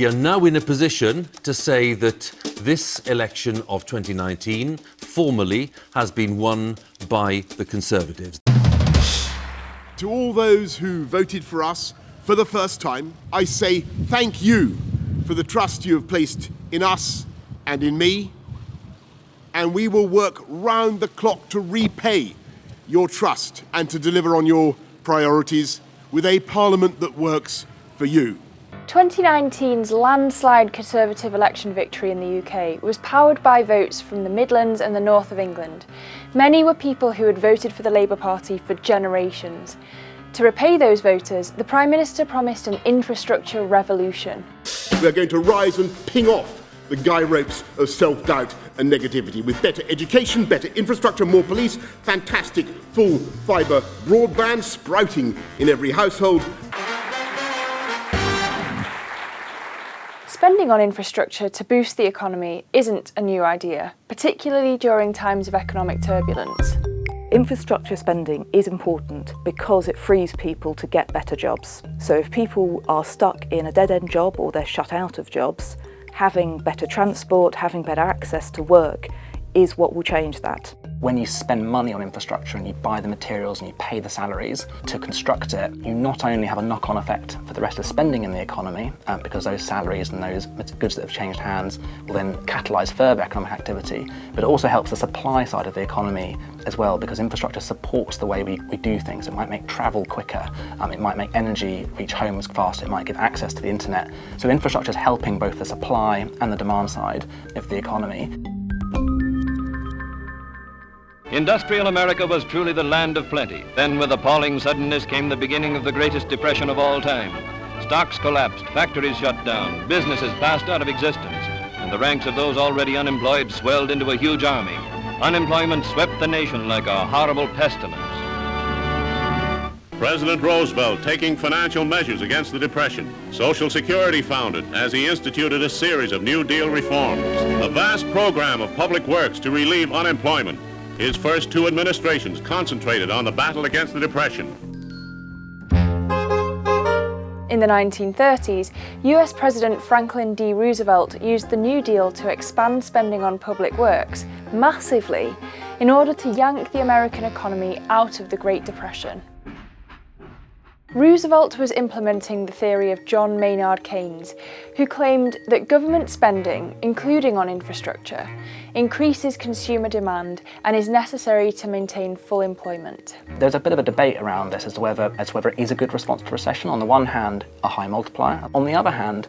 We are now in a position to say that this election of 2019 formally has been won by the Conservatives. To all those who voted for us for the first time, I say thank you for the trust you have placed in us and in me, and we will work round the clock to repay your trust and to deliver on your priorities with a parliament that works for you. 2019's landslide Conservative election victory in the UK was powered by votes from the Midlands and the north of England. Many were people who had voted for the Labour Party for generations. To repay those voters, the Prime Minister promised an infrastructure revolution. We are going to rise and ping off the guy ropes of self-doubt and negativity with better education, better infrastructure, more police, fantastic full fibre broadband sprouting in every household. Spending on infrastructure to boost the economy isn't a new idea, particularly during times of economic turbulence. Infrastructure spending is important because it frees people to get better jobs. So if people are stuck in a dead-end job or they're shut out of jobs, having better transport, having better access to work is what will change that. When you spend money on infrastructure and you buy the materials and you pay the salaries to construct it, you not only have a knock-on effect for the rest of spending in the economy, because those salaries and those goods that have changed hands will then catalyse further economic activity, but it also helps the supply side of the economy as well, because infrastructure supports the way we do things. It might make travel quicker, it might make energy reach homes faster, it might give access to the internet. So infrastructure is helping both the supply and the demand side of the economy. Industrial America was truly the land of plenty. Then with appalling suddenness came the beginning of the greatest depression of all time. Stocks collapsed, factories shut down, businesses passed out of existence, and the ranks of those already unemployed swelled into a huge army. Unemployment swept the nation like a horrible pestilence. President Roosevelt taking financial measures against the Depression. Social Security founded as he instituted a series of New Deal reforms. A vast program of public works to relieve unemployment. His first two administrations concentrated on the battle against the Depression. In the 1930s, US President Franklin D. Roosevelt used the New Deal to expand spending on public works massively in order to yank the American economy out of the Great Depression. Roosevelt was implementing the theory of John Maynard Keynes, who claimed that government spending, including on infrastructure, increases consumer demand and is necessary to maintain full employment. There's a bit of a debate around this as to whether it is a good response to recession. On the one hand, a high multiplier. On the other hand,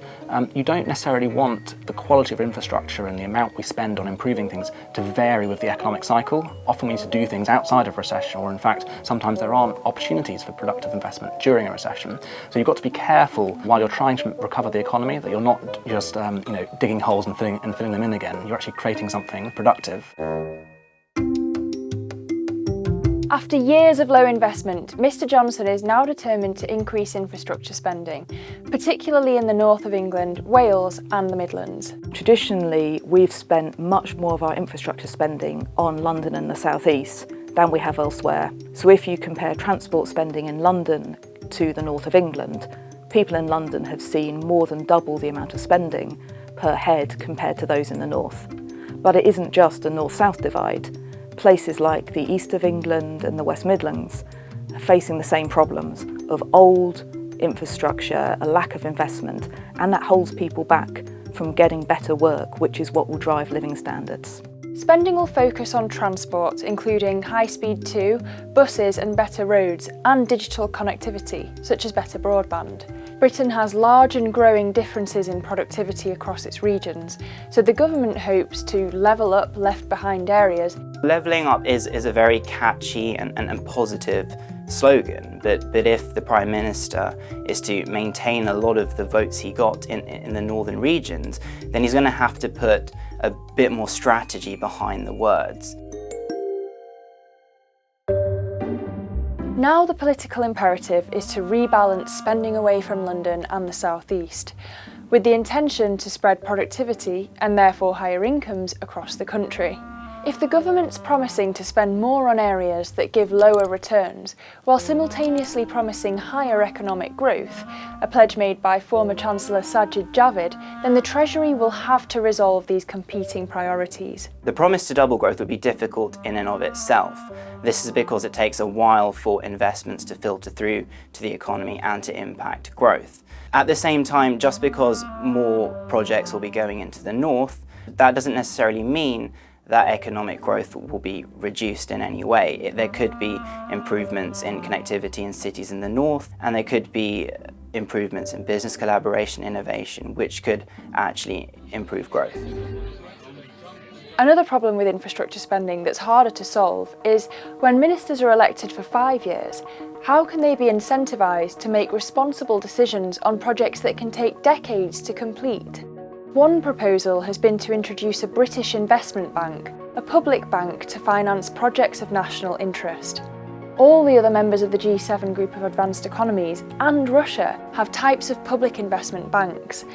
you don't necessarily want the quality of infrastructure and the amount we spend on improving things to vary with the economic cycle. Often we need to do things outside of recession, or in fact, sometimes there aren't opportunities for productive investment during a recession. So you've got to be careful while you're trying to recover the economy that you're not just digging holes and filling them in again. You're actually creating something productive. After years of low investment, Mr Johnson is now determined to increase infrastructure spending, particularly in the north of England, Wales and the Midlands. Traditionally, we've spent much more of our infrastructure spending on London and the South East than we have elsewhere. So if you compare transport spending in London to the north of England, people in London have seen more than double the amount of spending per head compared to those in the north. But it isn't just a north-south divide. Places like the east of England and the West Midlands are facing the same problems of old infrastructure, a lack of investment, and that holds people back from getting better work, which is what will drive living standards. Spending will focus on transport, including high-speed 2, buses and better roads, and digital connectivity, such as better broadband. Britain has large and growing differences in productivity across its regions, so the government hopes to level up left-behind areas. Levelling up is a very catchy and positive slogan, but if the Prime Minister is to maintain a lot of the votes he got in the northern regions, then he's going to have to put a bit more strategy behind the words. Now the political imperative is to rebalance spending away from London and the South East, with the intention to spread productivity and therefore higher incomes across the country. If the government's promising to spend more on areas that give lower returns, while simultaneously promising higher economic growth, a pledge made by former Chancellor Sajid Javid, then the Treasury will have to resolve these competing priorities. The promise to double growth would be difficult in and of itself. This is because it takes a while for investments to filter through to the economy and to impact growth. At the same time, just because more projects will be going into the north, that doesn't necessarily mean that economic growth will be reduced in any way. There could be improvements in connectivity in cities in the north, and there could be improvements in business collaboration, innovation, which could actually improve growth. Another problem with infrastructure spending that's harder to solve is when ministers are elected for 5 years, how can they be incentivised to make responsible decisions on projects that can take decades to complete? One proposal has been to introduce a British investment bank, a public bank to finance projects of national interest. All the other members of the G7 group of advanced economies and Russia have types of public investment banks.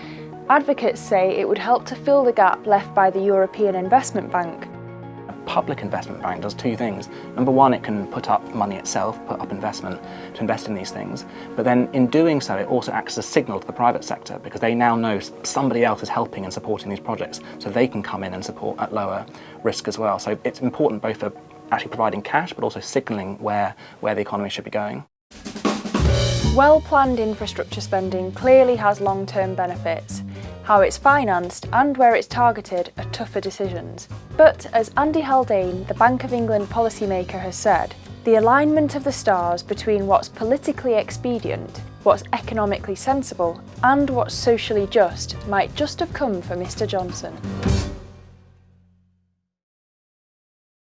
Advocates say it would help to fill the gap left by the European Investment Bank. A public investment bank does two things. Number one, it can put up money itself, put up investment to invest in these things. But then in doing so, it also acts as a signal to the private sector because they now know somebody else is helping and supporting these projects, so they can come in and support at lower risk as well. So it's important both for actually providing cash, but also signalling where the economy should be going. Well-planned infrastructure spending clearly has long-term benefits. How it's financed and where it's targeted are tougher decisions. But as Andy Haldane, the Bank of England policymaker, has said, the alignment of the stars between what's politically expedient, what's economically sensible, and what's socially just might just have come for Mr. Johnson.